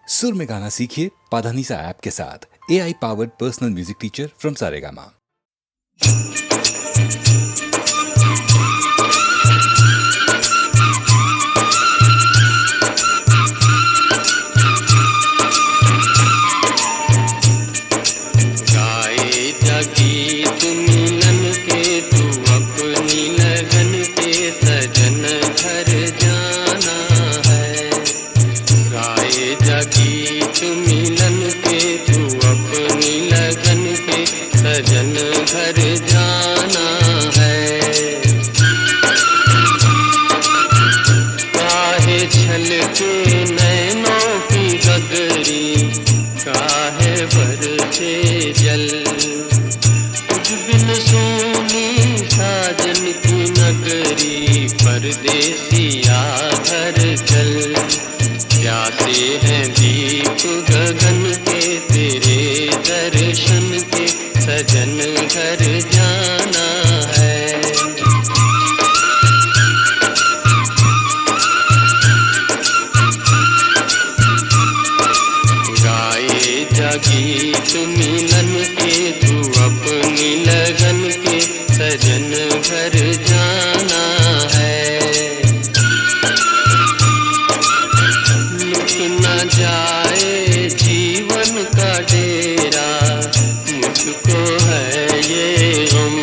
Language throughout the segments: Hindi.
सुर में गाना सीखिए पाधानीसा ऐप के साथ। AI powered personal music teacher from Saregama. परदेसिया घर चल, प्यासे हैं दीप गगन के तेरे दर्शन के, सजन घर जाना है। गाए गीत मिलन के तू अपनी लगन के, सजन घर जाना है। जाए जीवन का डेरा, मुझको है ये गम,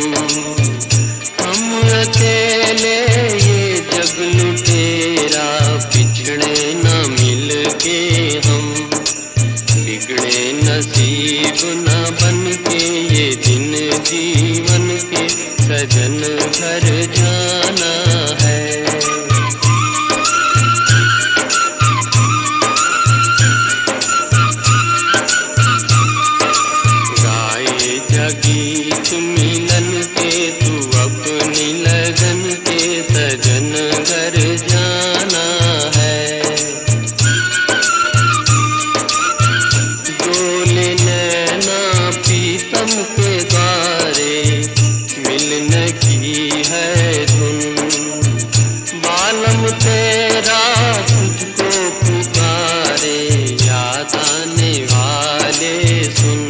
हम अकेले ये जग लुटेरा, पिछड़े न मिल के हम, बिगड़े नसीब न बन के ये दिन जीवन के, सजन घर जाना है। गीत मिलन के तू अपनी लगन के, सजन घर जाना है। डोले नैना पीतम के द्वारे, मिलने की है धुन, बालम तेरा तुझको पुकारे, याद आने वाले सुन,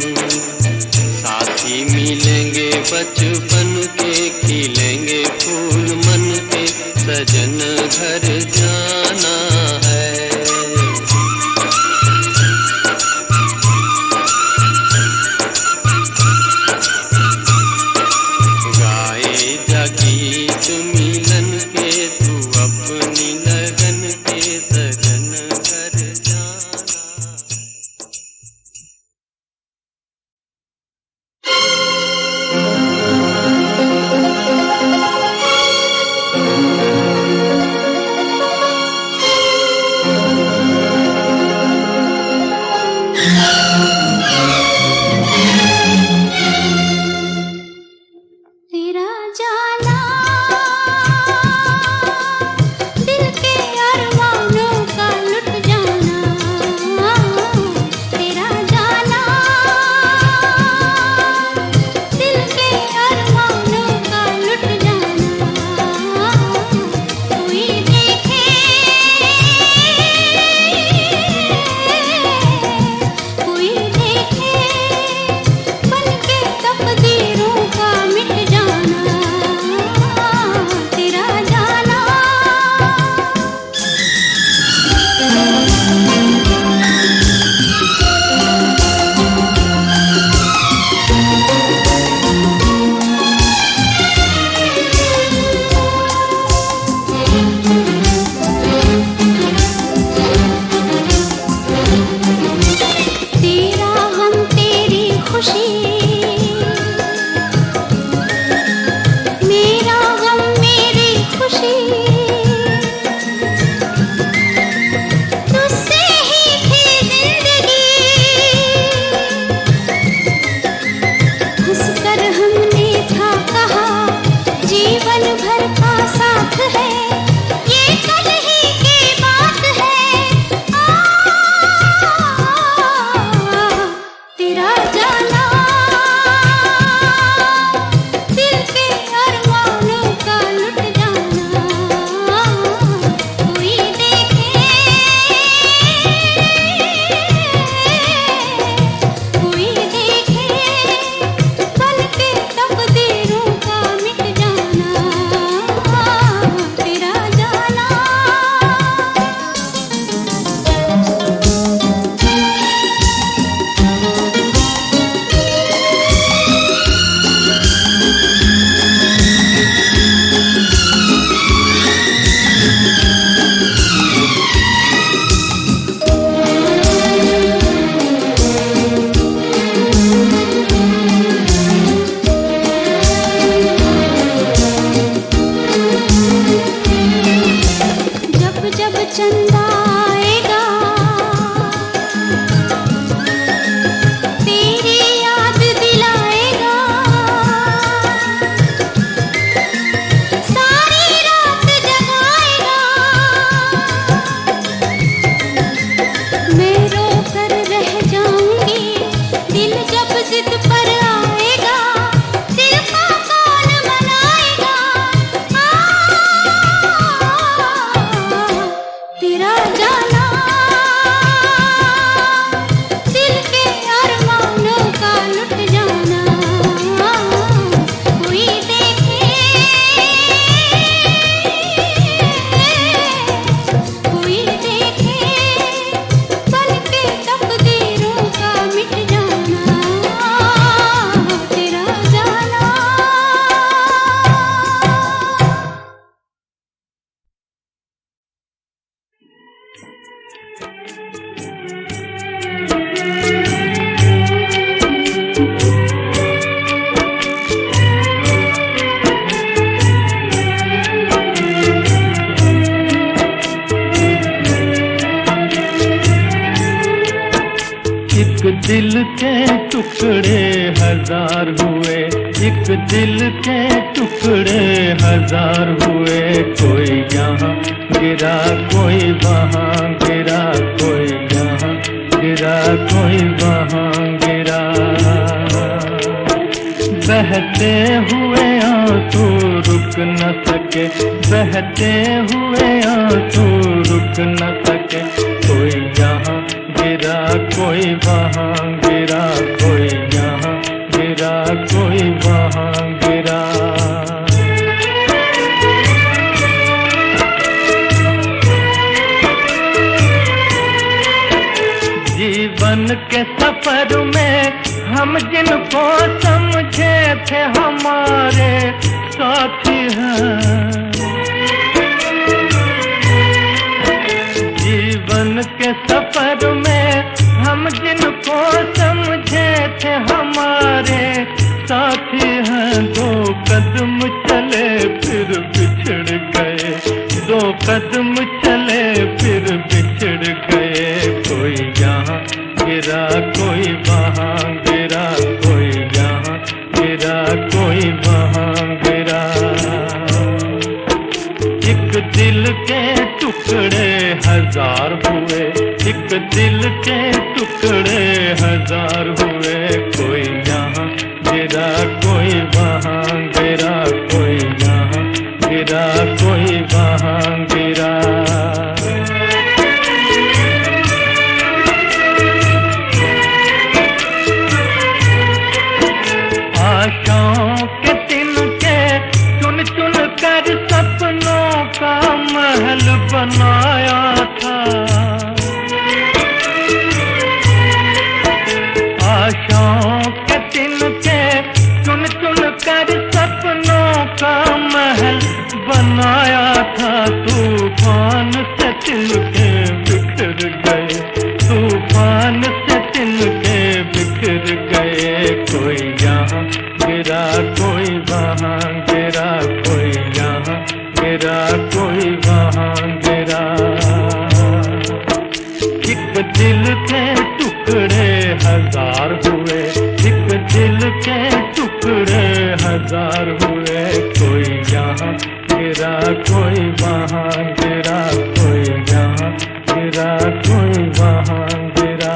मिलेंगे बचपन के, खिलेंगे फूल मन के, सजन घर जाना है। गाए गीत मिलन के तू अपनी लगन के, सजन घर जाना। कोई एक दिल के टुकड़े हजार हुए, एक दिल के टुकड़े हजार हुए। कोई यहाँ गिरा कोई वहाँ गिरा, कोई यहाँ गिरा कोई वहाँ गिरा। बहते हुए आंसू रुक न सके, बहते हुए आंसू रुक न सके। कोई यहाँ गिरा कोई वहाँ गिरा, कोई यहाँ गिरा कोई वहाँ गिरा। जीवन के सफर में हम जिनको समझे थे हमारे साथी हैं। जीवन के सफर में हम जिनको समझे थे हमारे साथी हैं। दो कदम चले फिर बिछड़ गए, दो कदम चले फिर बिछड़ गए। कोई यहाँ गिरा कोई वहाँ गिरा, कोई यहाँ गिरा कोई वहाँ गिरा। एक दिल के टुकड़े हजार हुए, एक दिल के टुकड़े हजार हुए। कोई यहाँ गिरा कोई वहाँ गिरा, कोई यहाँ गिरा कोई वहाँ गिरा। आशाओं के तिनके चुन चुन कर सपनों का महल बनाया था। आशाओं के तिनके चुन चुन कर सपनों का महल बनाया था। तूफान से तिनके बिखर गए, तूफान से तिनके बिखर गए। कोई यहाँ गिरा कोई वहाँ गिरा, कोई यहाँ गिरा कोई वहाँ गिरा। एक दिल के टुकड़े हजार हुए, एक दिल के टुकड़े हजार हुए। कोई यहाँ गिरा कोई वहाँ गिरा, कोई यहाँ गिरा कोई वहाँ गिरा।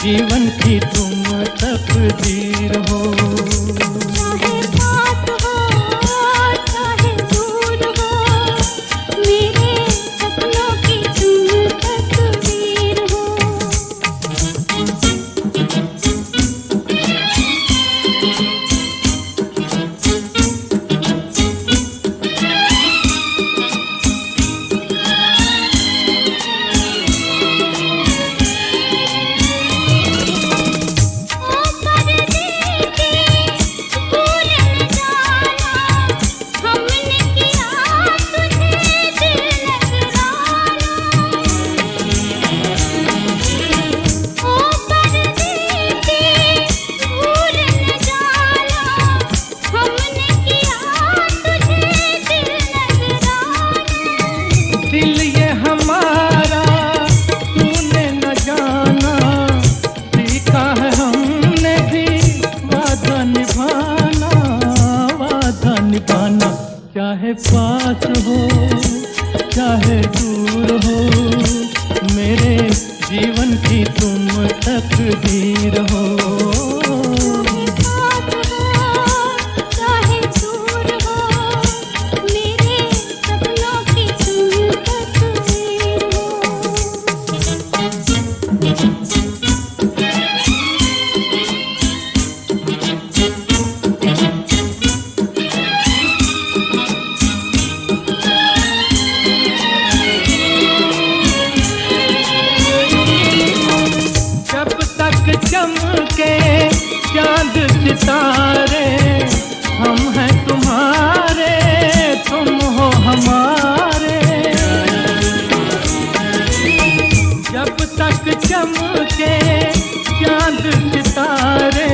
जीवन की तुम तकदीर हो। चाहे पास हो चाहे दूर हो, मेरे सपनों की तुम तस्वीर हो। दिल ये हमारा तूने न जाना, सीखा है हमने भी वादा निभाना, वादा निभाना। चाहे पास हो चाहे दूर हो, मेरे जीवन की तुम तकदीर हो। चाहे दूर हो, मेरे सपनों की तुम तस्वीर हो। जब तक चमके चांद सितारे, हम हैं तुम्हारे तुम हो हमारे। जब तक चमके चांद सितारे,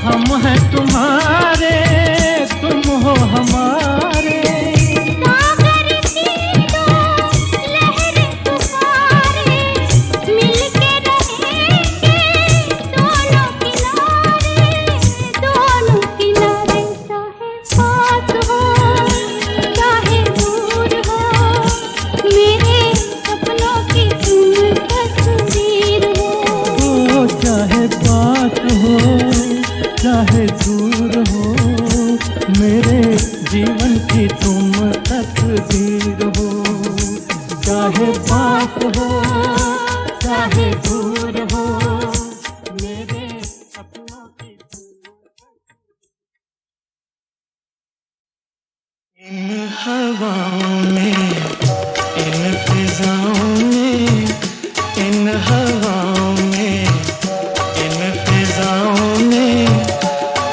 हम हैं तुम्हारे तुम हो हमारे। सागर की दो लहरें पुकारे, मिलके रहेंगे दोनों किनारे, दोनों किनारे। चाहे पास हो चाहे दूर हो, मेरे सपनों की तुम तस्वीर हो। ओ चाहे पास हो चाहे दूर हो, मेरे जीवन की तुम तकदीर हो। चाहे पास हो चाहे दूर हो, मेरे सपनों की इन हवाओं में, इन फिजाओं में, इन हवाओं में, इन फिजाओं में,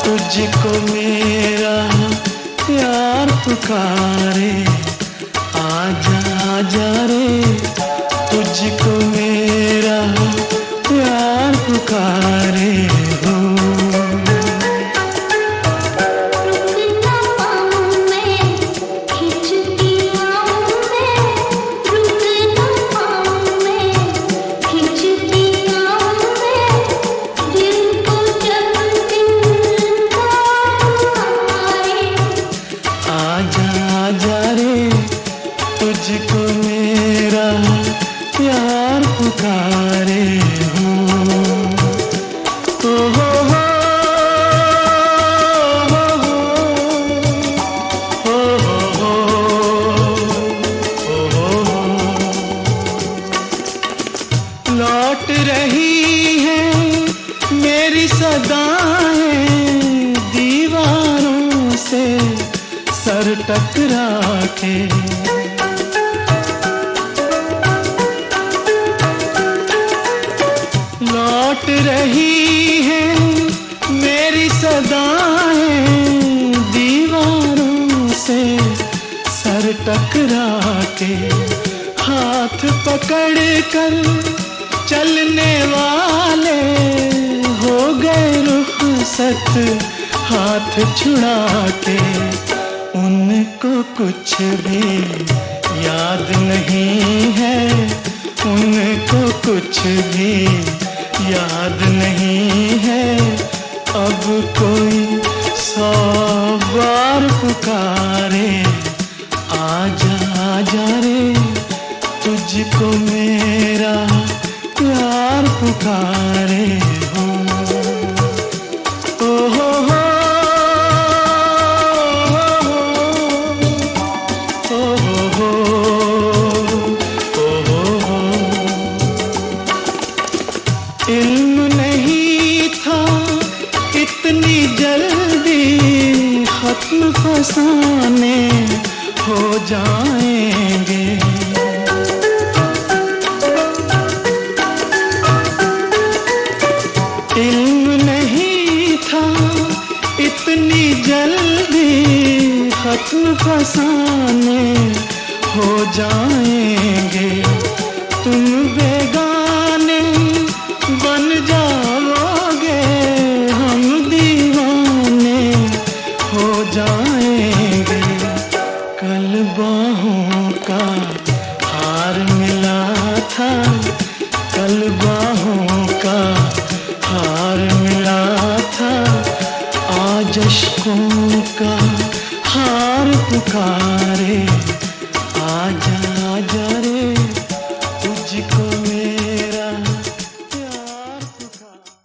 तुझको मेरा प्यार पुकारे। आजा आजा रे, तुझको मेरा प्यार पुकारे हो। रुकना पाऊं मैं, खिंचती आऊं मैं, रुकना पाऊं मैं, खिंचती आऊं मैं, दिल को जब दिन आए। आजा आजा रे, तुझको मेरा प्यार पुकारे हो। ओ हो हो हो हो हो। लौट रही है मेरी सदाएं दीवारों से सर टकरा के। लौट रही है मेरी सदाएं दीवारों से सर टकरा के। हाथ पकड़ कर चलने वाले हो गए रुखसत हाथ छुड़ा के। उनको कुछ भी याद नहीं है, उनको कुछ भी याद नहीं है। अब कोई 100 बार पुकारे, आजा आजा रे, तुझको मेरा प्यार पुकारे हो। ओ हो हो, ओ हो हो। इल्म नहीं था इतनी जल्दी खत्म फसाने हो जाएंगे। इल्म नहीं था इतनी जल्दी खत्म फसाने हो जाएंगे। तुम बेगाने बन जाओगे, हम दीवाने हो जाएंगे। कल बाहों का हार मिला था, कल बाहों का हार मिला था, आज अश्कों का हार पुकारे। आजा आजा रे, तुझको मेरा प्यार पुकारे।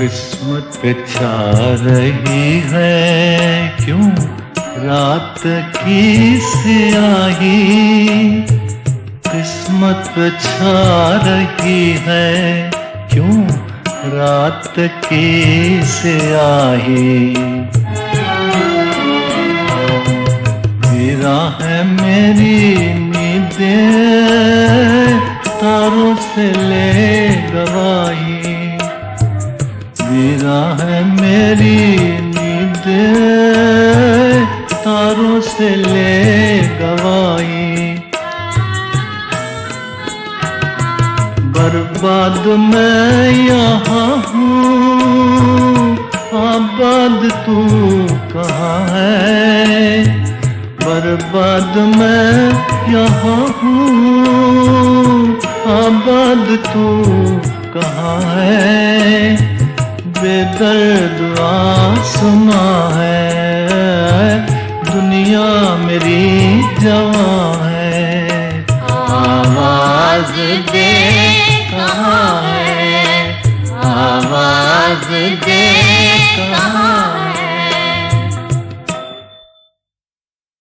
किस्मत पे छा रही है क्यों रात की स्याही किस्मत पे छा रही है, क्यों रात की स्याही। तेरा है मेरी नींदें, तारों से ले गवाही। तेरा है मेरी नींदें, तारों से ले गवाही। बर्बाद मैं यहाँ हूँ, आबाद तू कहाँ है। बर्बाद मैं यहाँ हूँ, आबाद तू कहाँ है। बेदर्द आसमां है, दुनिया मेरी जवां है। आवाज दे कहाँ है, आवाज दे।